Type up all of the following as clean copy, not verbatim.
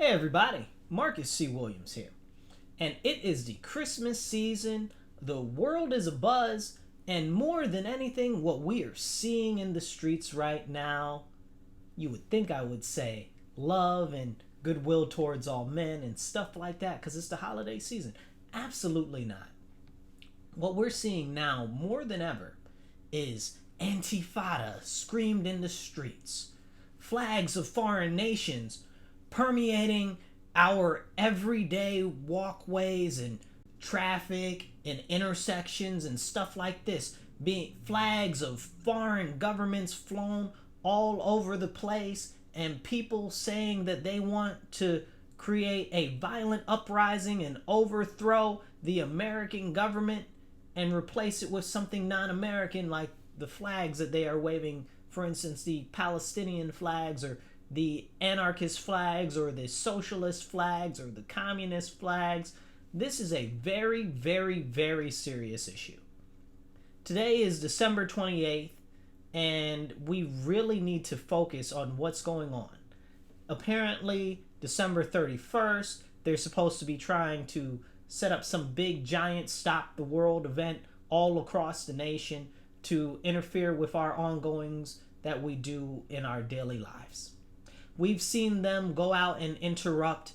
Hey everybody, Marcus C. Williams here. And it is the Christmas season, the world is abuzz, and more than anything, what we are seeing in the streets right now, you would think I would say love and goodwill towards all men and stuff like that because it's the holiday season. Absolutely not. What we're seeing now more than ever is Antifada screamed in the streets, flags of foreign nations permeating our everyday walkways and traffic and intersections and stuff like this, being flags of foreign governments flown all over the place, and people saying that they want to create a violent uprising and overthrow the American government and replace it with something non-American, like the flags that they are waving, for instance the Palestinian flags or the anarchist flags or the socialist flags or the communist flags. This is a very, very, very serious issue. Today is December 28th, and we really need to focus on what's going on. Apparently, December 31st, they're supposed to be trying to set up some big, giant stop the world event all across the nation to interfere with our ongoings that we do in our daily lives. We've seen them go out and interrupt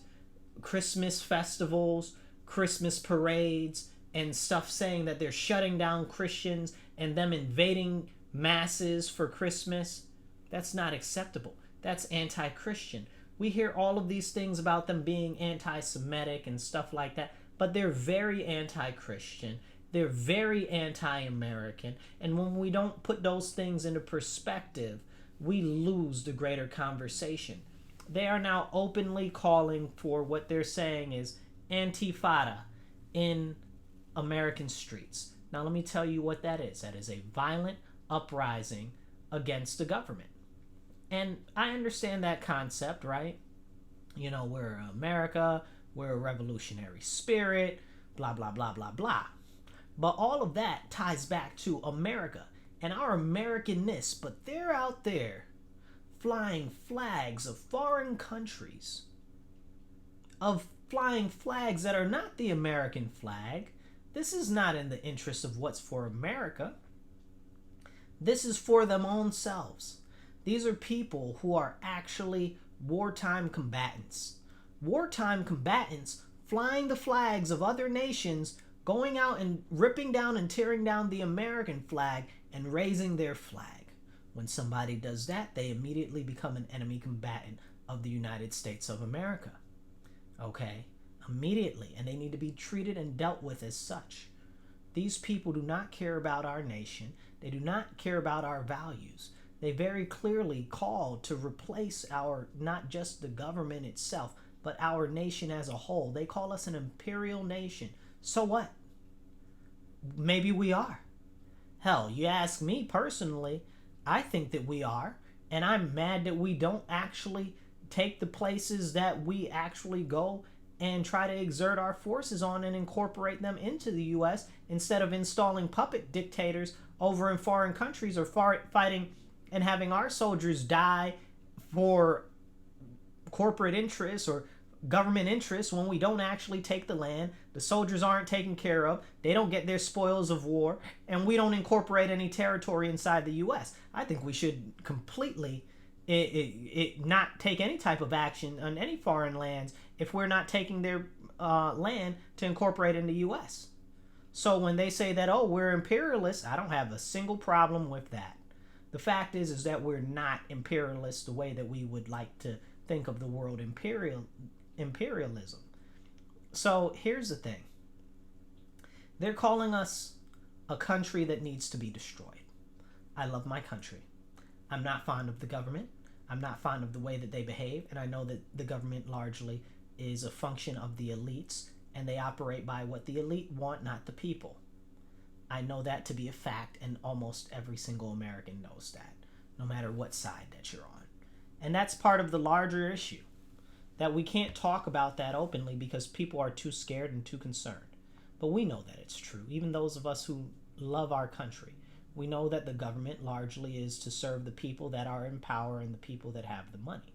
Christmas festivals, Christmas parades, and stuff, saying that they're shutting down Christians and them invading masses for Christmas. That's not acceptable. That's anti-Christian. We hear all of these things about them being anti-Semitic and stuff like that, but they're very anti-Christian. They're very anti-American. And when we don't put those things into perspective, we lose the greater conversation. They are now openly calling for what they're saying is Antifada in American streets. Now let me tell you what that is. That is a violent uprising against the government. And I understand that concept, right? You know, we're America, we're a revolutionary spirit, blah, blah, blah, blah, blah. But all of that ties back to America and our Americanness, but they're out there flying flags of foreign countries, of flying flags that are not the American flag. This is not in the interest of what's for America. This is for them own selves. These are people who are actually wartime combatants. Wartime combatants flying the flags of other nations, going out and ripping down and tearing down the American flag and raising their flag. When somebody does that, they immediately become an enemy combatant of the United States of America. Okay? Immediately. And they need to be treated and dealt with as such. These people do not care about our nation. They do not care about our values. They very clearly call to replace our, not just the government itself, but our nation as a whole. They call us an imperial nation. So what? Maybe we are. Hell, you ask me personally, I think that we are, and I'm mad that we don't actually take the places that we actually go and try to exert our forces on and incorporate them into the U.S. instead of installing puppet dictators over in foreign countries or fighting and having our soldiers die for corporate interests or government interests when we don't actually take the land. The soldiers aren't taken care of. They don't get their spoils of war, and we don't incorporate any territory inside the U.S. I think we should completely not take any type of action on any foreign lands if we're not taking their land to incorporate in the U.S. So when they say that, oh, we're imperialists, I don't have a single problem with that. The fact is that we're not imperialists the way that we would like to think of the world imperialism. So here's the thing. They're calling us a country that needs to be destroyed. I love my country. I'm not fond of the government. I'm not fond of the way that they behave, and I know that the government largely is a function of the elites, and they operate by what the elite want, not the people. I know that to be a fact, and almost every single American knows that, no matter what side that you're on. And that's part of the larger issue, that we can't talk about that openly because people are too scared and too concerned. But we know that it's true. Even those of us who love our country, we know that the government largely is to serve the people that are in power and the people that have the money.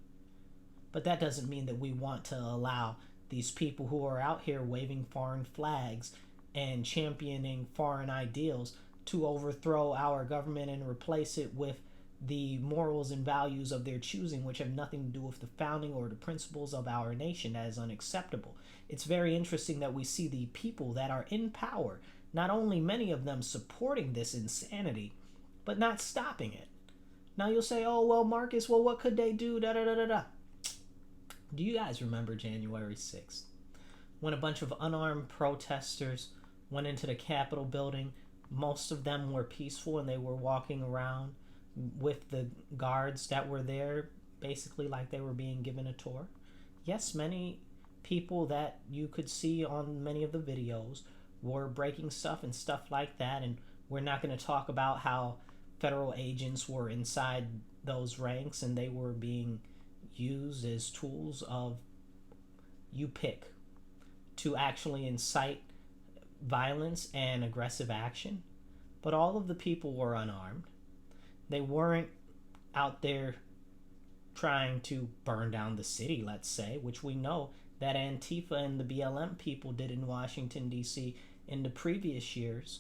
But that doesn't mean that we want to allow these people who are out here waving foreign flags and championing foreign ideals to overthrow our government and replace it with the morals and values of their choosing, which have nothing to do with the founding or the principles of our nation. That is unacceptable. It's very interesting that we see the people that are in power, not only many of them supporting this insanity, but not stopping it. Now you'll say, oh, well, Marcus, well, what could they do? Da, da, da, da, da. Do you guys remember January 6th? When a bunch of unarmed protesters went into the Capitol building. Most of them were peaceful and they were walking around with the guards that were there, basically like they were being given a tour. Yes, many people that you could see on many of the videos were breaking stuff and stuff like that, and we're not going to talk about how federal agents were inside those ranks and they were being used as tools of you pick to actually incite violence and aggressive action. But all of the people were unarmed. They weren't out there trying to burn down the city, let's say, which we know that Antifa and the BLM people did in Washington, D.C. in the previous years.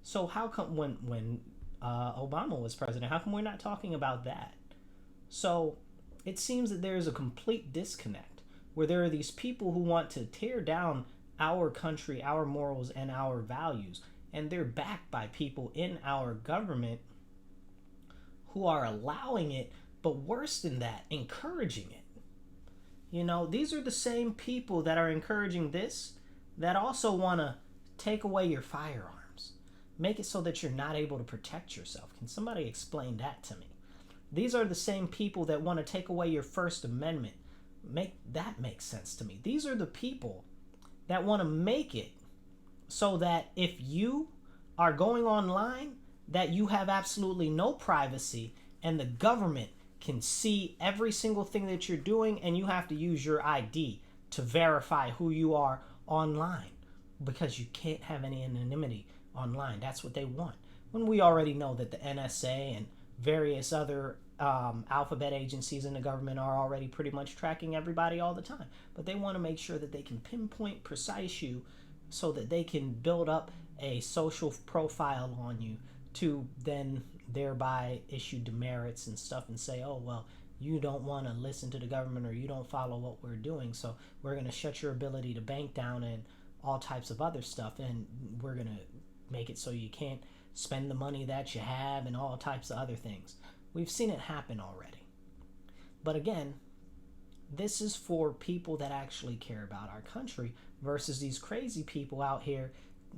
So how come when Obama was president, how come we're not talking about that? So it seems that there is a complete disconnect where there are these people who want to tear down our country, our morals, and our values, and they're backed by people in our government who are allowing it, but worse than that, encouraging it. You know, these are the same people that are encouraging this that also want to take away your firearms, make it so that you're not able to protect yourself. Can somebody explain that to me? These are the same people that want to take away your First Amendment. Make that make sense to me. These are the people that want to make it so that if you are going online, that you have absolutely no privacy and the government can see every single thing that you're doing, and you have to use your ID to verify who you are online because you can't have any anonymity online. That's what they want. When we already know that the NSA and various other alphabet agencies in the government are already pretty much tracking everybody all the time. But they want to make sure that they can pinpoint precise you so that they can build up a social profile on you to then thereby issue demerits and stuff and say, oh, well, you don't want to listen to the government or you don't follow what we're doing, so we're going to shut your ability to bank down and all types of other stuff, and we're going to make it so you can't spend the money that you have and all types of other things. We've seen it happen already. But again, this is for people that actually care about our country versus these crazy people out here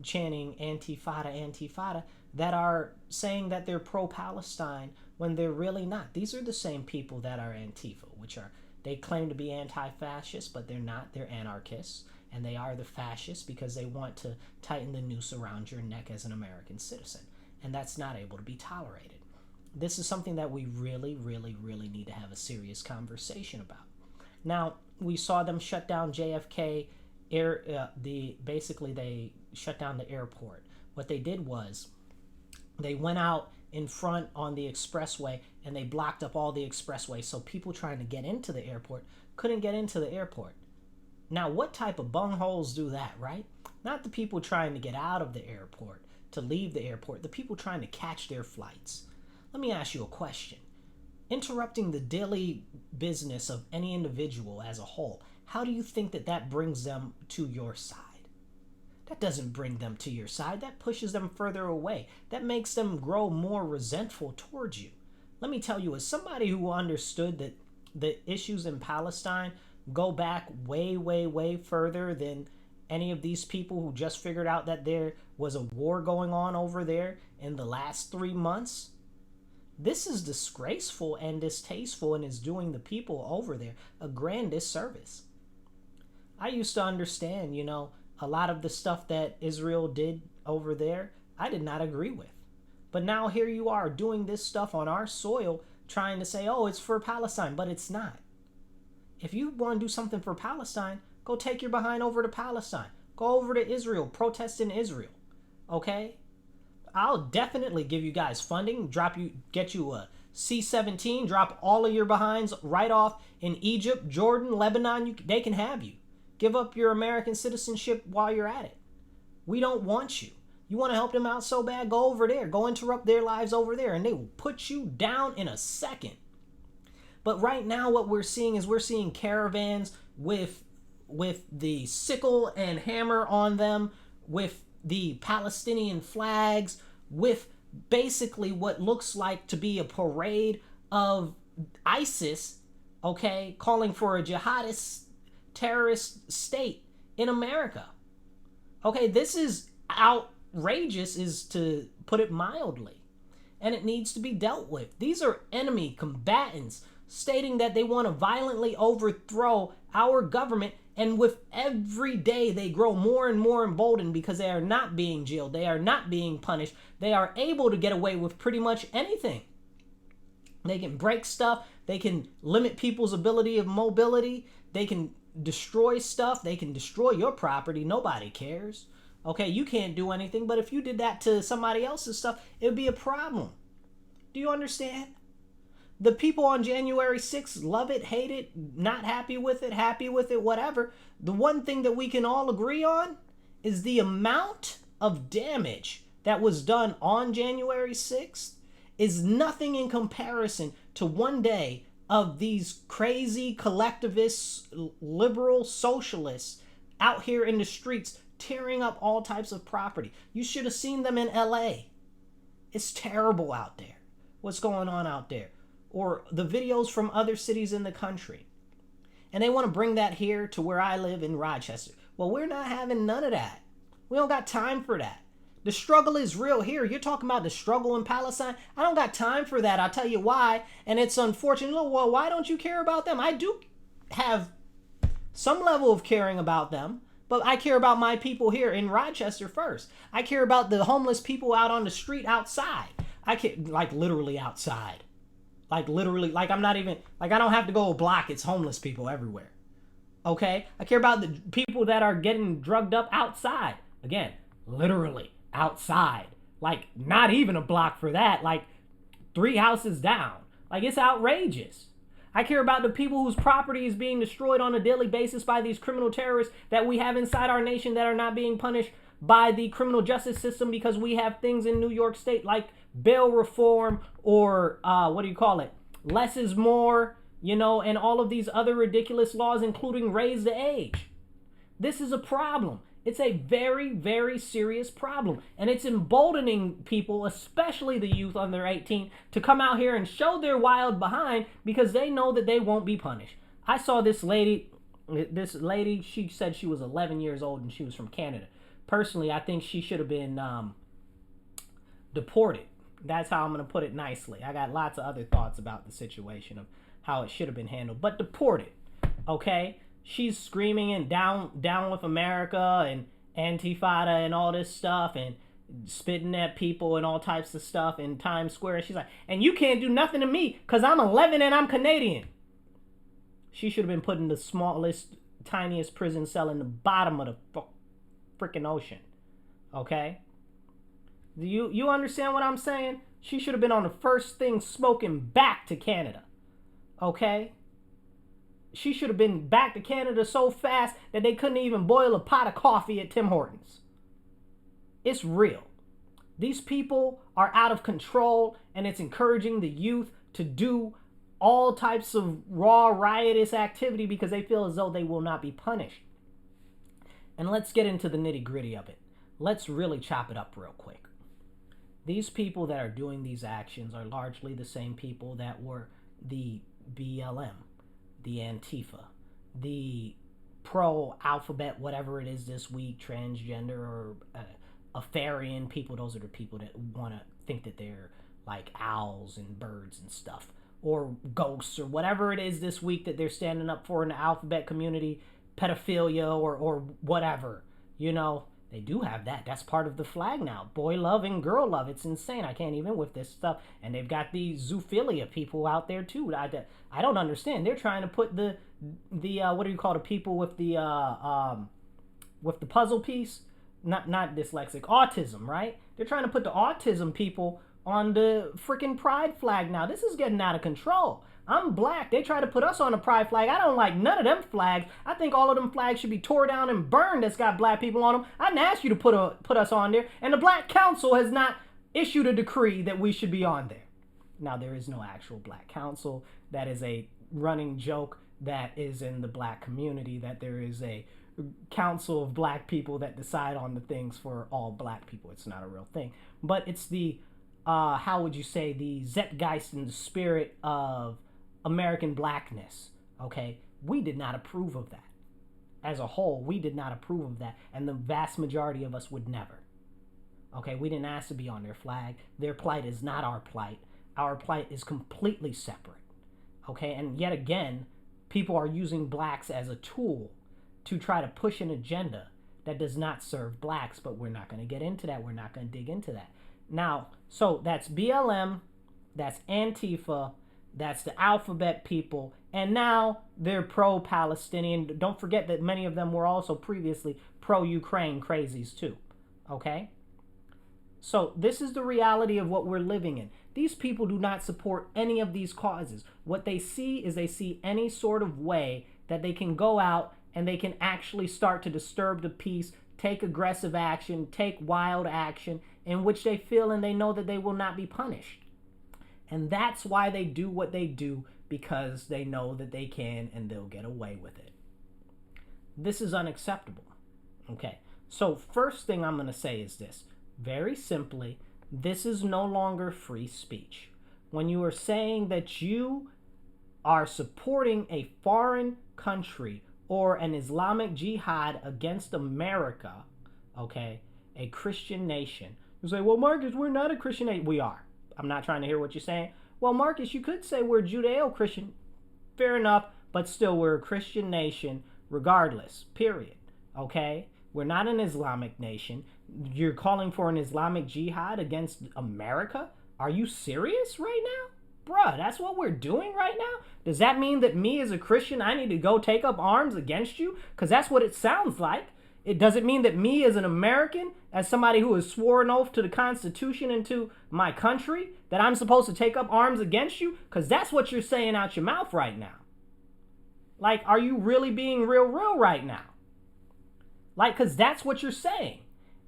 chanting Antifada, Antifada, that are saying that they're pro-Palestine when they're really not. These are the same people that are Antifa, which are, they claim to be anti-fascist, but they're not. They're anarchists, and they are the fascists because they want to tighten the noose around your neck as an American citizen, and that's not able to be tolerated. This is something that we really, really, really need to have a serious conversation about. Now, we saw them shut down JFK basically they shut down the airport. What they did was they went out in front on the expressway and they blocked up all the expressway, so people trying to get into the airport couldn't get into the airport. Now, what type of bungholes do that, right? Not the people trying to get out of the airport, to leave the airport, the people trying to catch their flights. Let me ask you a question. Interrupting the daily business of any individual as a whole, how do you think that that brings them to your side? That doesn't bring them to your side. That pushes them further away. That makes them grow more resentful towards you. Let me tell you, as somebody who understood that the issues in Palestine go back way, way, way further than any of these people who just figured out that there was a war going on over there in the last 3 months, this is disgraceful and distasteful and is doing the people over there a grand disservice. I used to understand, a lot of the stuff that Israel did over there, I did not agree with. But now here you are doing this stuff on our soil, trying to say, oh, it's for Palestine, but it's not. If you want to do something for Palestine, go take your behind over to Palestine. Go over to Israel, protest in Israel, okay? I'll definitely give you guys funding, get you a C-17, drop all of your behinds right off in Egypt, Jordan, Lebanon. They can have you. Give up your American citizenship while you're at it. We don't want you. You want to help them out so bad? Go over there. Go interrupt their lives over there, and they will put you down in a second. But right now what we're seeing is caravans with the sickle and hammer on them, with the Palestinian flags, with basically what looks like to be a parade of ISIS, okay, calling for a jihadist terrorist state in America. Okay, this is outrageous, is to put it mildly, and it needs to be dealt with. These are enemy combatants stating that they want to violently overthrow our government, and with every day they grow more and more emboldened because they are not being jailed, they are not being punished, they are able to get away with pretty much anything. They can break stuff, they can limit people's ability of mobility, they can destroy stuff, they can destroy your property, nobody cares. Okay, you can't do anything, but if you did that to somebody else's stuff, it would be a problem. Do you understand? The people on January 6th love it, hate it, not happy with it, whatever. The one thing that we can all agree on is the amount of damage that was done on January 6th is nothing in comparison to one day of these crazy collectivists, liberal socialists out here in the streets tearing up all types of property. You should have seen them in LA. It's terrible out there. What's going on out there? Or the videos from other cities in the country. And they want to bring that here to where I live in Rochester. Well, we're not having none of that. We don't got time for that. The struggle is real here. You're talking about the struggle in Palestine. I don't got time for that. I'll tell you why. And it's unfortunate. Well, why don't you care about them? I do have some level of caring about them. But I care about my people here in Rochester first. I care about the homeless people out on the street outside. I care, like literally outside. Like literally, like I'm not even, like I don't have to go a block. It's homeless people everywhere. Okay? I care about the people that are getting drugged up outside. Again, literally outside. Like not even a block for that. Like 3 houses down. Like it's outrageous. I care about the people whose property is being destroyed on a daily basis by these criminal terrorists that we have inside our nation that are not being punished by the criminal justice system because we have things in New York State like bail reform or less is more, and all of these other ridiculous laws, including raise the age. This is a problem. It's a very, very serious problem. And it's emboldening people, especially the youth under 18, to come out here and show their wild behind because they know that they won't be punished. I saw this lady, she said she was 11 years old and she was from Canada. Personally, I think she should have been deported. That's how I'm going to put it nicely. I got lots of other thoughts about the situation of how it should have been handled. But deported, okay? She's screaming and down with America and Antifada and all this stuff and spitting at people and all types of stuff in Times Square. She's like, and you can't do nothing to me because I'm 11 and I'm Canadian. She should have been put in the smallest, tiniest prison cell in the bottom of the freaking ocean. Okay? Do you understand what I'm saying? She should have been on the first thing smoking back to Canada. Okay? She should have been back to Canada so fast that they couldn't even boil a pot of coffee at Tim Hortons. It's real. These people are out of control, and it's encouraging the youth to do all types of raw, riotous activity because they feel as though they will not be punished. And let's get into the nitty-gritty of it. Let's really chop it up real quick. These people that are doing these actions are largely the same people that were the BLM, the Antifa, the pro-alphabet, whatever it is this week, transgender or Afarian people. Those are the people that want to think that they're like owls and birds and stuff, or ghosts, or whatever it is this week that they're standing up for in the alphabet community, pedophilia or whatever. They do have that. That's part of the flag now. Boy love and girl love. It's insane. I can't even with this stuff. And they've got these zoophilia people out there too. I don't understand. They're trying to put the people with the puzzle piece? Not dyslexic, autism, right? They're trying to put the autism people on the freaking pride flag now. This is getting out of control. I'm black. They try to put us on a pride flag. I don't like none of them flags. I think all of them flags should be tore down and burned that's got black people on them. I didn't ask you to put us on there. And the Black Council has not issued a decree that we should be on there. Now, there is no actual Black Council. That is a running joke that is in the black community, that there is a council of black people that decide on the things for all black people. It's not a real thing. But it's the, how would you say, the zeitgeist and the spirit of American blackness, okay? We did not approve of that. As a whole, we did not approve of that, and the vast majority of us would never. Okay, we didn't ask to be on their flag. Their plight is not our plight. Our plight is completely separate. Okay, and yet again, people are using blacks as a tool to try to push an agenda that does not serve blacks, but we're not going to get into that. We're not going to dig into that. Now, so that's BLM, that's Antifa, that's the alphabet people, and now they're pro-Palestinian. Don't forget that many of them were also previously pro-Ukraine crazies too, okay? So this is the reality of what we're living in. These people do not support any of these causes. What they see is they see any sort of way that they can go out and they can actually start to disturb the peace, take aggressive action, take wild action, in which they feel and they know that they will not be punished. And that's why they do what they do, because they know that they can and they'll get away with it. This is unacceptable. Okay, so first thing I'm going to say is this. Very simply, this is no longer free speech. When you are saying that you are supporting a foreign country or an Islamic jihad against America, okay, a Christian nation, you say, well, Marcus, we're not a Christian nation. We are. I'm not trying to hear what you're saying. Well, Marcus, you could say we're Judeo-Christian. Fair enough, but still we're a Christian nation regardless, period. Okay? We're not an Islamic nation. You're calling for an Islamic jihad against America? Are you serious right now? Bruh, that's what we're doing right now? Does that mean that me as a Christian, I need to go take up arms against you? Because that's what it sounds like. It doesn't mean that me as an American, as somebody who has sworn oath to the Constitution and to my country, that I'm supposed to take up arms against you? Because that's what you're saying out your mouth right now. Like, are you really being real right now? Like, because that's what you're saying.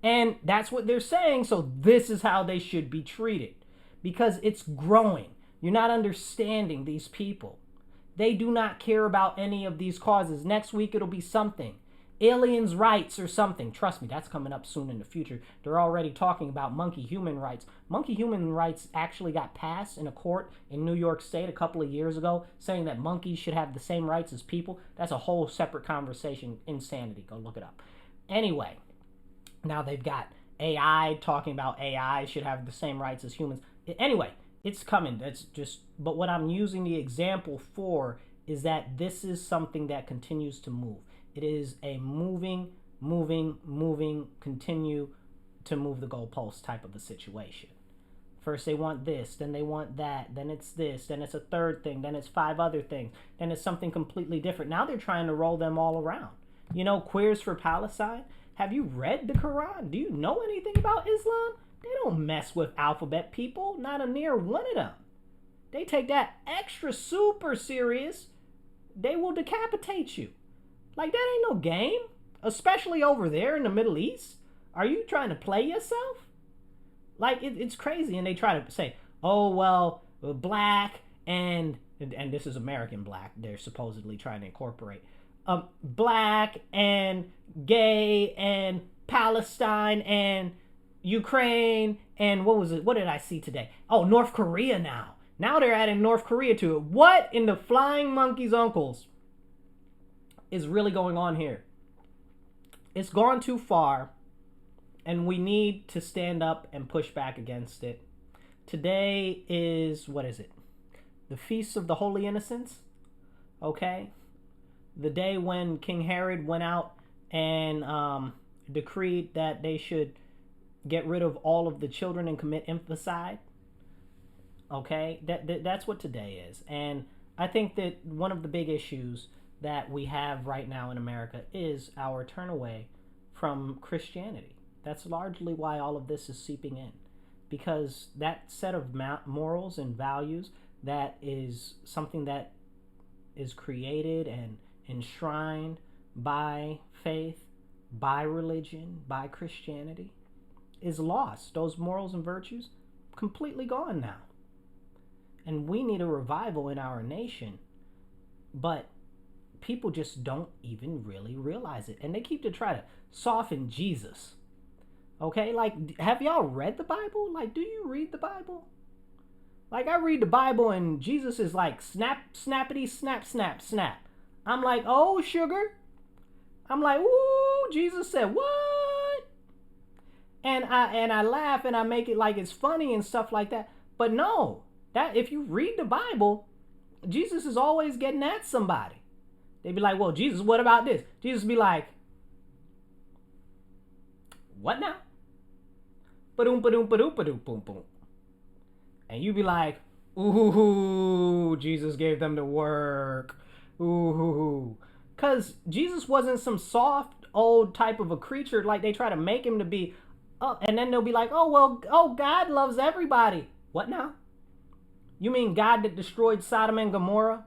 And that's what they're saying, so this is how they should be treated. Because it's growing. You're not understanding these people. They do not care about any of these causes. Next week it'll be something. Aliens' rights or something. Trust me, that's coming up soon in the future. They're already talking about monkey human rights. Monkey human rights actually got passed in a court in New York State a couple of years ago, saying that monkeys should have the same rights as people. That's a whole separate conversation. Insanity. Go look it up. Anyway, now they've got AI talking about AI should have the same rights as humans. Anyway, it's coming. That's just, but what I'm using the example for is that this is something that continues to move. It is a moving, continue to move the goalposts type of a situation. First they want this, then they want that, then it's this, then it's a third thing, then it's 5 other things, then it's something completely different. Now they're trying to roll them all around. You know, Queers for Palestine? Have you read the Quran? Do you know anything about Islam? They don't mess with alphabet people, not a near one of them. They take that extra super serious. They will decapitate you. Like, that ain't no game, especially over there in the Middle East. Are you trying to play yourself? Like, it's crazy. And they try to say, oh, well, black and this is American black. They're supposedly trying to incorporate black and gay and Palestine and Ukraine and what was it? What did I see today? Oh, North Korea now. Now they're adding North Korea to it. What in the flying monkey's uncles is really going on here? It's gone too far, and we need to stand up and push back against it. Today is, what is it? The Feast of the Holy Innocents, okay? The day when King Herod went out and decreed that they should get rid of all of the children and commit infanticide, okay? That's what today is. And I think that one of the big issues that we have right now in America is our turn away from Christianity. That's largely why all of this is seeping in, because that set of morals and values, that is something that is created and enshrined by faith, by religion, by Christianity, is lost. Those morals and virtues completely gone now. And we need a revival in our nation. But people just don't even really realize it. And they keep to try to soften Jesus. Okay? Like, have y'all read the Bible? Like, do you read the Bible? Like, I read the Bible and Jesus is like, snap, snappity, snap, snap, snap. I'm like, oh, sugar. I'm like, ooh, Jesus said, what? And I laugh and I make it like it's funny and stuff like that. But no, that if you read the Bible, Jesus is always getting at somebody. They'd be like, well, Jesus, what about this? Jesus be like, what now? Ba-doom, ba-doom, ba-doom, ba-doom, boom, boom. And you be like, ooh, Jesus gave them the work. Ooh. Because Jesus wasn't some soft, old type of a creature like they try to make him to be. And then they'll be like, oh, well, oh, God loves everybody. What now? You mean God that destroyed Sodom and Gomorrah?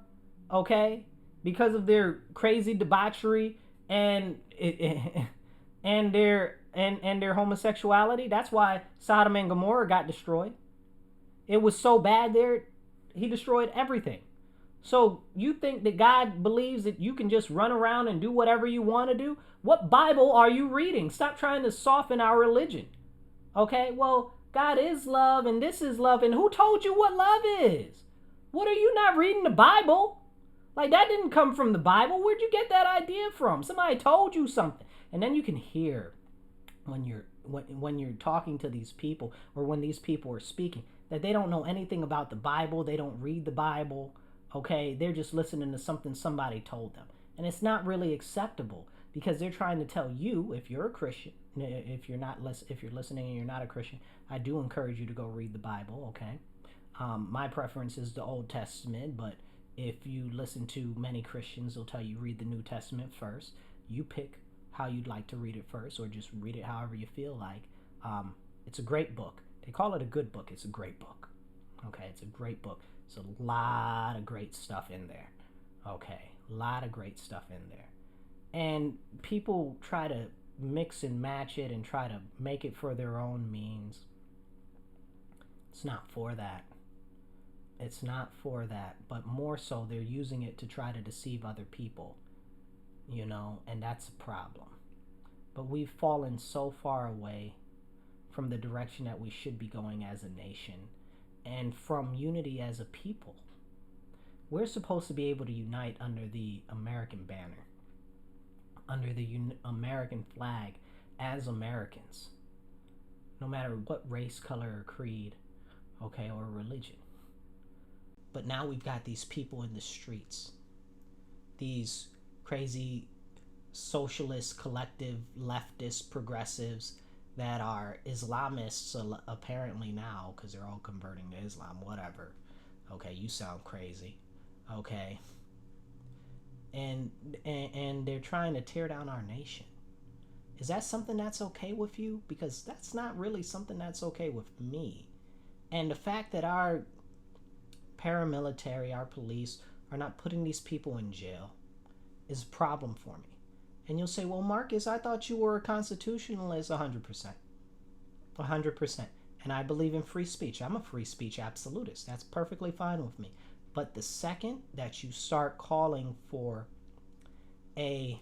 Okay? Because of their crazy debauchery and their homosexuality? That's why Sodom and Gomorrah got destroyed. It was so bad there, he destroyed everything. So you think that God believes that you can just run around and do whatever you want to do? What Bible are you reading? Stop trying to soften our religion. Okay, well, God is love and this is love. And who told you what love is? What, are you not reading the Bible? Like, that didn't come from the Bible. Where'd you get that idea from? Somebody told you something. And then you can hear when you're talking to these people, or when these people are speaking, that they don't know anything about the Bible. They don't read the Bible. Okay, they're just listening to something somebody told them. And it's not really acceptable, because they're trying to tell you, if you're a Christian, if you're listening and you're not a Christian, I do encourage you to go read the Bible, okay? My preference is the Old Testament, but if you listen to many Christians, they'll tell you read the New Testament first. You pick how you'd like to read it first, or just read it however you feel like. It's a great book. They call it a good book. It's a great book. Okay, it's a great book. There's a lot of great stuff in there. Okay, a lot of great stuff in there. And people try to mix and match it and try to make it for their own means. It's not for that. It's not for that. But more so, they're using it to try to deceive other people. And that's a problem. But we've fallen so far away from the direction that we should be going as a nation, and from unity as a people. We're supposed to be able to unite under the American banner, under the American flag, as Americans, no matter what race, color, or creed, okay, or religion. But now we've got these people in the streets, these crazy socialist, collective, leftist, progressives that are Islamists apparently now, because they're all converting to Islam, whatever. Okay, you sound crazy. Okay. And they're trying to tear down our nation. Is that something that's okay with you? Because that's not really something that's okay with me. And the fact that our paramilitary, our police, are not putting these people in jail is a problem for me. And you'll say, well, Marcus, I thought you were a constitutionalist. 100%. 100%. And I believe in free speech. I'm a free speech absolutist. That's perfectly fine with me. But the second that you start calling for an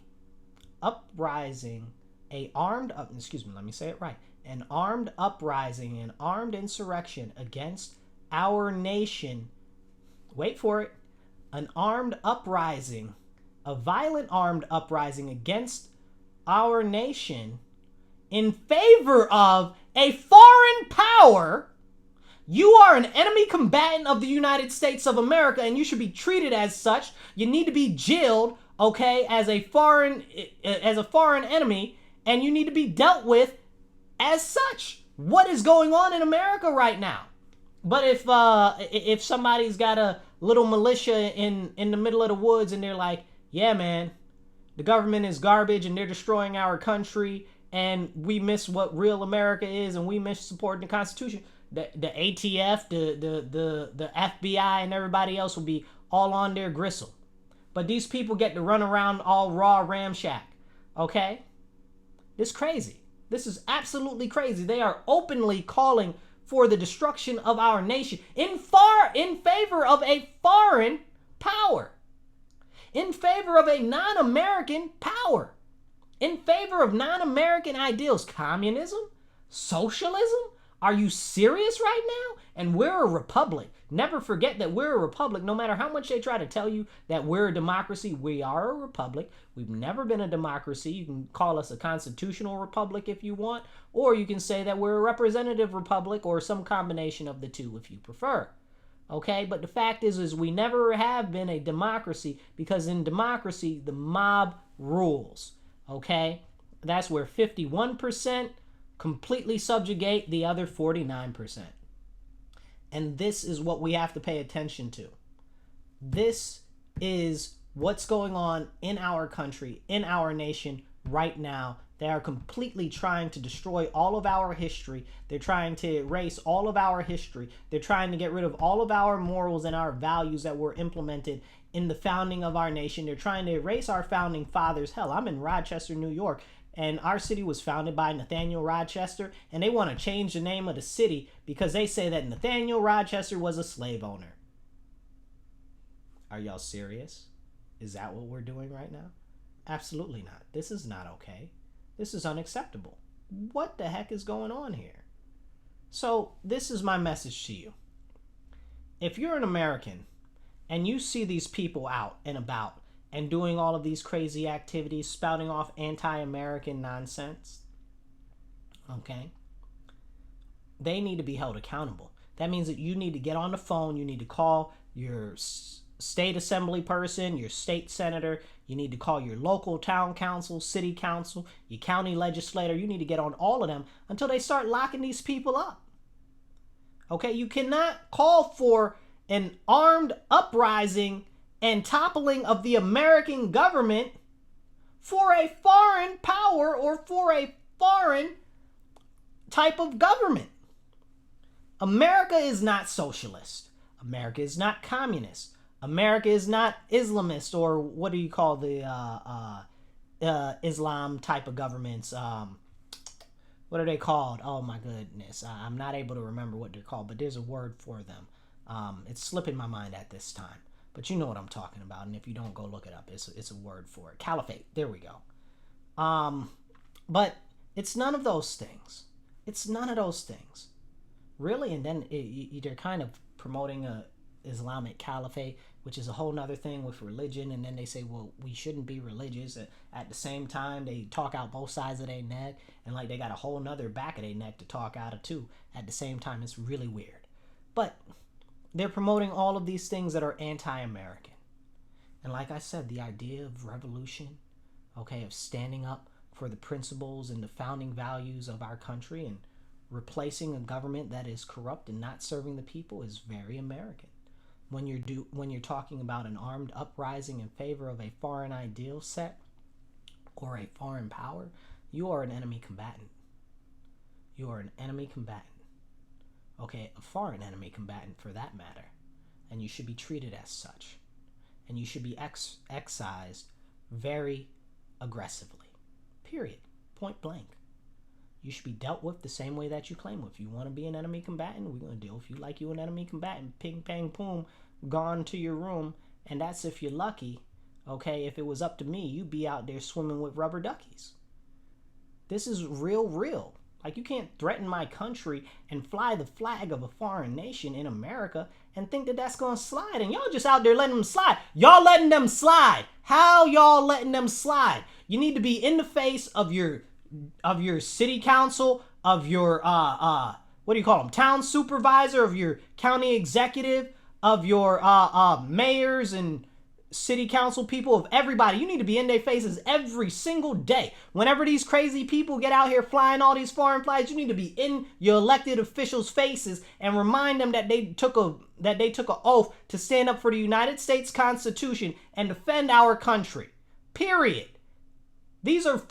uprising, an armed uprising, an armed insurrection against our nation, wait for it, an armed uprising, a violent armed uprising against our nation in favor of a foreign power, you are an enemy combatant of the United States of America, and you should be treated as such. You need to be jailed, okay, as a foreign enemy, and you need to be dealt with as such. What is going on in America right now? But if somebody's got a little militia in the middle of the woods and they're like, yeah, man, the government is garbage and they're destroying our country and we miss what real America is and we miss supporting the Constitution, the ATF, the FBI, and everybody else will be all on their gristle. But these people get to run around all raw ramshack. Okay? This is crazy. This is absolutely crazy. They are openly calling for the destruction of our nation in favor of a foreign power, in favor of a non-American power, in favor of non-American ideals. Communism? Socialism? Are you serious right now? And we're a republic. Never forget that we're a republic. No matter how much they try to tell you that we're a democracy, we are a republic. We've never been a democracy. You can call us a constitutional republic if you want, or you can say that we're a representative republic, or some combination of the two if you prefer. Okay, but the fact is we never have been a democracy, because in democracy, the mob rules. Okay, that's where 51% completely subjugate the other 49%. And this is what we have to pay attention to. This is what's going on in our country, in our nation right now. They are completely trying to destroy all of our history. They're trying to erase all of our history. They're trying to get rid of all of our morals and our values that were implemented in the founding of our nation. They're trying to erase our founding fathers. Hell, I'm in Rochester, New York, and our city was founded by Nathaniel Rochester, and they want to change the name of the city because they say that Nathaniel Rochester was a slave owner. Are y'all serious? Is that what we're doing right now? Absolutely not. This is not okay. This is unacceptable. What the heck is going on here? So this is my message to you. If you're an American and you see these people out and about and doing all of these crazy activities, spouting off anti-American nonsense, okay, they need to be held accountable. That means that you need to get on the phone, you need to call your state assembly person, your state senator, you need to call your local town council, city council, your county legislator. You need to get on all of them until they start locking these people up. Okay, you cannot call for an armed uprising and toppling of the American government for a foreign power or for a foreign type of government. America is not socialist. America is not communist. America is not Islamist, or what do you call the Islam type of governments? What are they called? Oh my goodness. I'm not able to remember what they're called, but there's a word for them. It's slipping my mind at this time. But you know what I'm talking about, and if you don't, go look it up. It's a word for it. Caliphate. There we go. But it's none of those things. It's none of those things. Really? And then they're kind of promoting a Islamic caliphate, which is a whole nother thing with religion. And then they say, well, we shouldn't be religious. At the same time, they talk out both sides of their neck, and like they got a whole nother back of their neck to talk out of too. At the same time, it's really weird. But they're promoting all of these things that are anti-American. And like I said, the idea of revolution, okay, of standing up for the principles and the founding values of our country and replacing a government that is corrupt and not serving the people is very American. When you're talking about an armed uprising in favor of a foreign ideal set or a foreign power, you are an enemy combatant. You are an enemy combatant. Okay, a foreign enemy combatant for that matter. And you should be treated as such. And you should be excised very aggressively. Period. Point blank. You should be dealt with the same way that you claim. If you want to be an enemy combatant, we're going to deal with you like you an enemy combatant. Ping, pang, boom, gone to your room. And that's if you're lucky. Okay, if it was up to me, you'd be out there swimming with rubber duckies. This is real. Like, you can't threaten my country and fly the flag of a foreign nation in America and think that that's going to slide. And y'all just out there letting them slide. Y'all letting them slide. How y'all letting them slide? You need to be in the face of your city council, of your, what do you call them? Town supervisor, of your county executive, of your mayors and city council people, of everybody. You need to be in their faces every single day. Whenever these crazy people get out here flying all these foreign flags, you need to be in your elected officials' faces and remind them that they took an oath to stand up for the United States Constitution and defend our country. Period. These are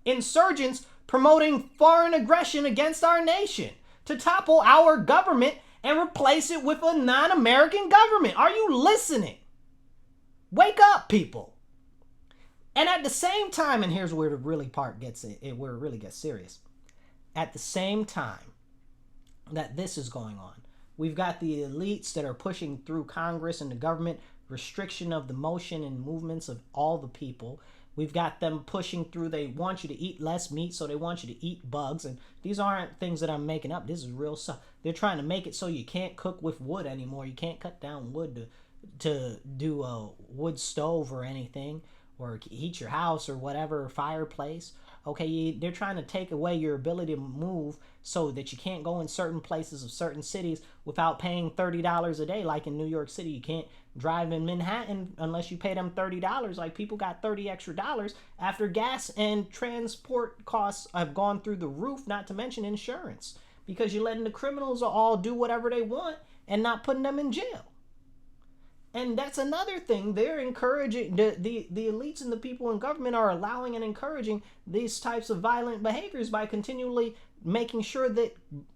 insurgents promoting foreign aggression against our nation to topple our government and replace it with a non-American government. Are you listening? Wake up, people. And at the same time, and here's where the really part gets it, where it really gets serious. At the same time that this is going on, we've got the elites that are pushing through Congress and the government restriction of the motion and movements of all the people. We've got them pushing through, they want you to eat less meat, so they want you to eat bugs. And these aren't things that I'm making up. This is real stuff. They're trying to make it so you can't cook with wood anymore. You can't cut down wood to do a wood stove or anything, or heat your house or whatever, fireplace. Okay, they're trying to take away your ability to move so that you can't go in certain places of certain cities without paying $30 a day. Like in New York City, you can't drive in Manhattan unless you pay them $30. Like, people got $30 extra after gas and transport costs have gone through the roof, not to mention insurance, because you're letting the criminals all do whatever they want and not putting them in jail. And that's another thing. They're encouraging, the elites and the people in government are allowing and encouraging these types of violent behaviors by continually making sure that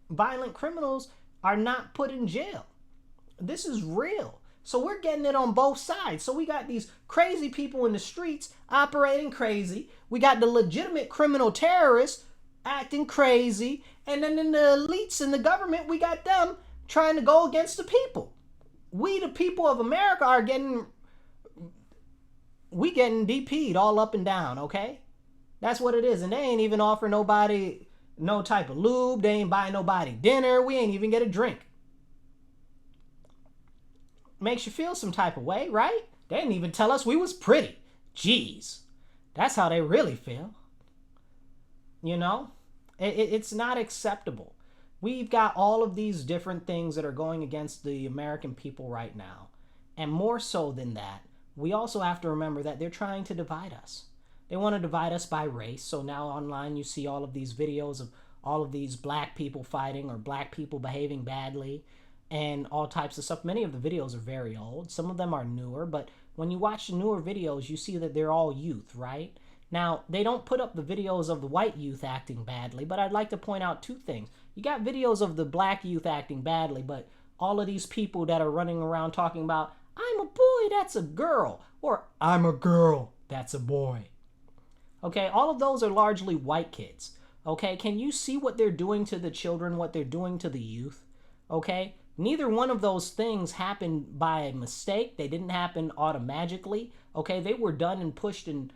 violent criminals are not put in jail. This is real. So we're getting it on both sides. So we got these crazy people in the streets operating crazy. We got the legitimate criminal terrorists acting crazy. And then in the elites in the government, we got them trying to go against the people. We, the people of America, are getting DP'd all up and down, okay? That's what it is. And they ain't even offering nobody no type of lube. They ain't buying nobody dinner. We ain't even get a drink. Makes you feel some type of way, right? They didn't even tell us we was pretty. Jeez. That's how they really feel. You know? It's not acceptable. We've got all of these different things that are going against the American people right now. And more so than that, we also have to remember that they're trying to divide us. They want to divide us by race. So now online you see all of these videos of all of these black people fighting or black people behaving badly and all types of stuff. Many of the videos are very old. Some of them are newer. But when you watch the newer videos, you see that they're all youth, right? Now, they don't put up the videos of the white youth acting badly, but I'd like to point out two things. You got videos of the black youth acting badly, but all of these people that are running around talking about, I'm a boy, that's a girl, or I'm a girl, that's a boy. Okay, all of those are largely white kids. Okay, can you see what they're doing to the children, what they're doing to the youth? Okay, neither one of those things happened by mistake. They didn't happen automatically. Okay, they were done and pushed in,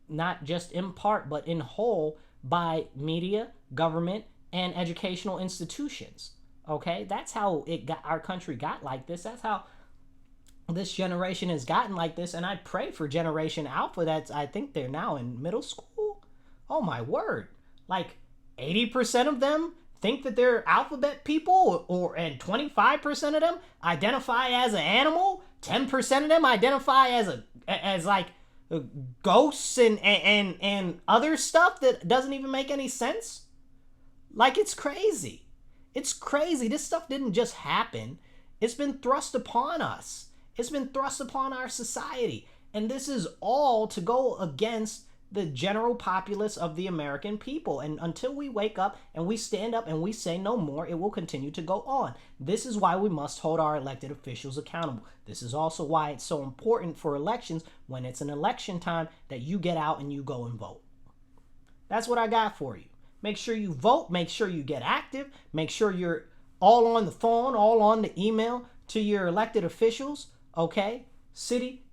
not just in part, but in whole, by media, government, and educational institutions. Okay, that's how our country got like this. That's how this generation has gotten like this. And I pray for Generation Alpha. I think they're now in middle school. Oh my word! Like 80% of them think that they're alphabet people, and 25% of them identify as an animal. 10% of them identify as like ghosts and other stuff that doesn't even make any sense. Like, it's crazy. It's crazy. This stuff didn't just happen. It's been thrust upon us. It's been thrust upon our society. And this is all to go against the general populace of the American people. And until we wake up and we stand up and we say no more, it will continue to go on. This is why we must hold our elected officials accountable. This is also why it's so important for elections, when it's an election time, that you get out and you go and vote. That's what I got for you. Make sure you vote. Make sure you get active. Make sure you're all on the phone, all on the email to your elected officials, okay? City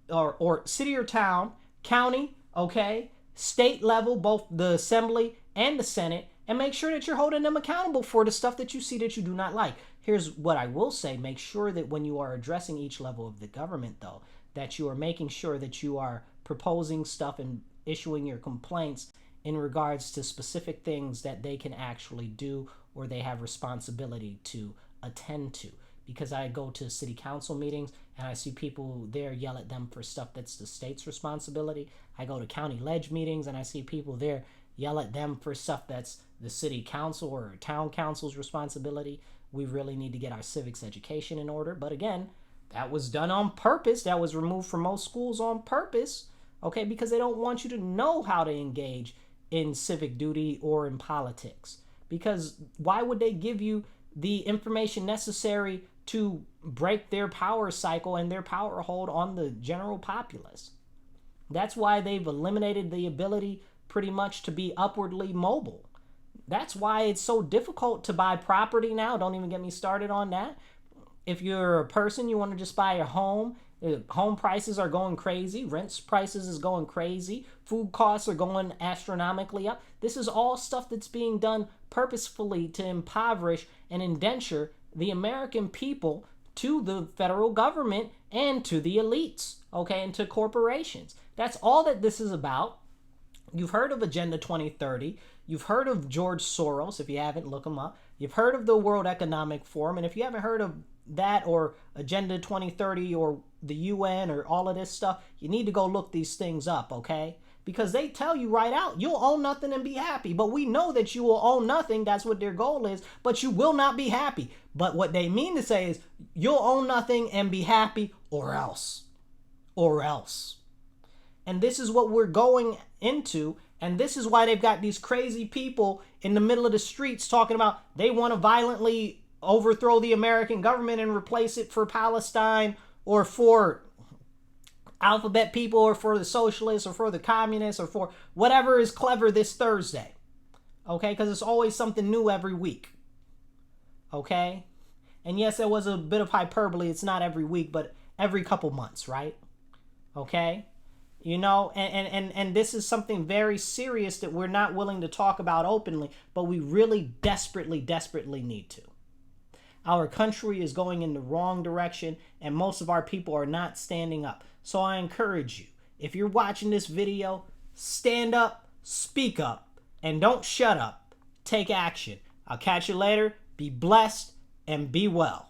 or city or town, county, okay? State level, both the assembly and the Senate, and make sure that you're holding them accountable for the stuff that you see that you do not like. Here's what I will say. Make sure that when you are addressing each level of the government, though, that you are making sure that you are proposing stuff and issuing your complaints in regards to specific things that they can actually do or they have responsibility to attend to. Because I go to city council meetings and I see people there yell at them for stuff that's the state's responsibility. I go to county ledge meetings and I see people there yell at them for stuff that's the city council or town council's responsibility. We really need to get our civics education in order. But again, that was done on purpose. That was removed from most schools on purpose, okay, because they don't want you to know how to engage in civic duty or in politics. Because why would they give you the information necessary to break their power cycle and their power hold on the general populace? That's why they've eliminated the ability pretty much to be upwardly mobile. That's why it's so difficult to buy property now. Don't even get me started on that. If you're a person, you want to just buy a home, home prices are going crazy. Rent prices is going crazy. Food costs are going astronomically up. This is all stuff that's being done purposefully to impoverish and indenture the American people to the federal government and to the elites, okay, and to corporations. That's all that this is about. You've heard of Agenda 2030. You've heard of George Soros. If you haven't, look him up. You've heard of the World Economic Forum. And if you haven't heard of that or Agenda 2030 or the UN or all of this stuff, you need to go look these things up, okay? Because they tell you right out, you'll own nothing and be happy. But we know that you will own nothing. That's what their goal is. But you will not be happy. But what they mean to say is you'll own nothing and be happy or else. Or else. And this is what we're going into. And this is why they've got these crazy people in the middle of the streets talking about they want to violently overthrow the American government and replace it for Palestine or for alphabet people or for the socialists or for the communists or for whatever is clever this Thursday. Okay? Because it's always something new every week. Okay? And yes, there was a bit of hyperbole. It's not every week, but every couple months, right? Okay? You know, and this is something very serious that we're not willing to talk about openly, but we really desperately need to. Our country is going in the wrong direction, and most of our people are not standing up. So I encourage you, if you're watching this video, stand up, speak up, and don't shut up. Take action. I'll catch you later. Be blessed and be well.